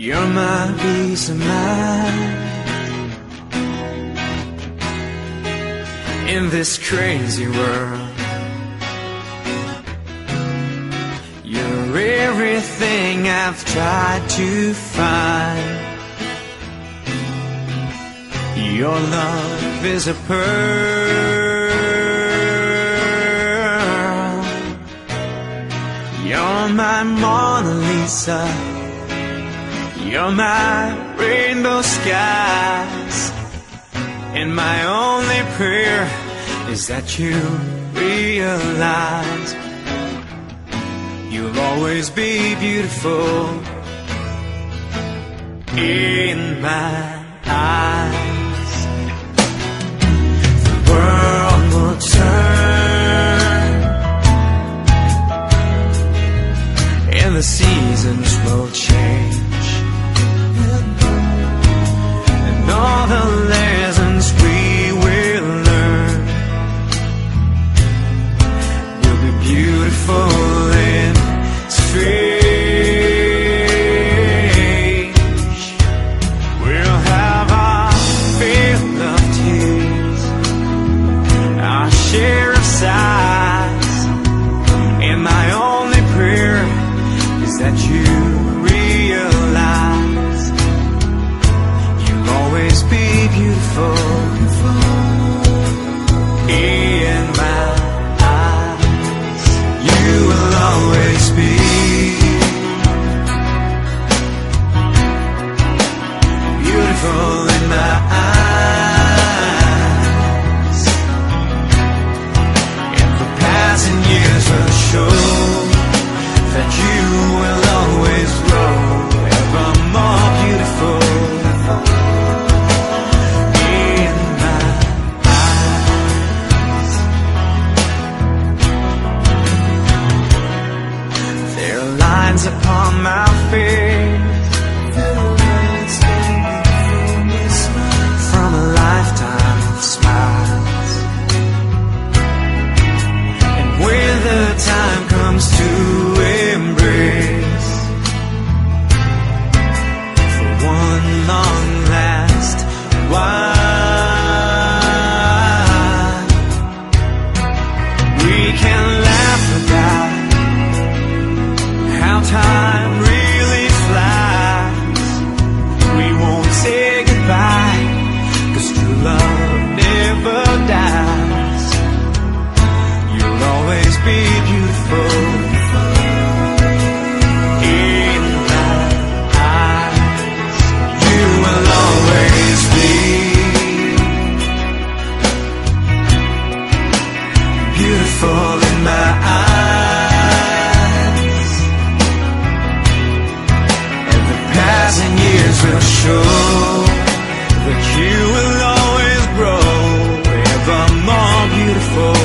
You're my peace of mind in this crazy world. You're everything I've tried to find. Your love is a pearl. You're my Mona Lisa. You're my rainbow skies. And my only prayer is that you realize you'll always be beautiful in my eyes. The world will turn and the seasons will change, and all the lessons we will learn will be beautiful and strange. We'll have our fill of tears, our share of sighs, and my only prayer is that you realize you'll always be beautiful in my eyes. You will always be beautiful in my eyes. And the passing years will show that you will always grow ever more beautiful in my eyes. There are lines upon my face from a lifetime of smiles, and when the time comes to embrace for one long last while, we can laugh about how time really flies. We won't say goodbye, 'cause true love never dies. You'll always be beautiful in my eyes. You will always be beautiful in my eyes. And the passing years will show that you will always grow ever more beautiful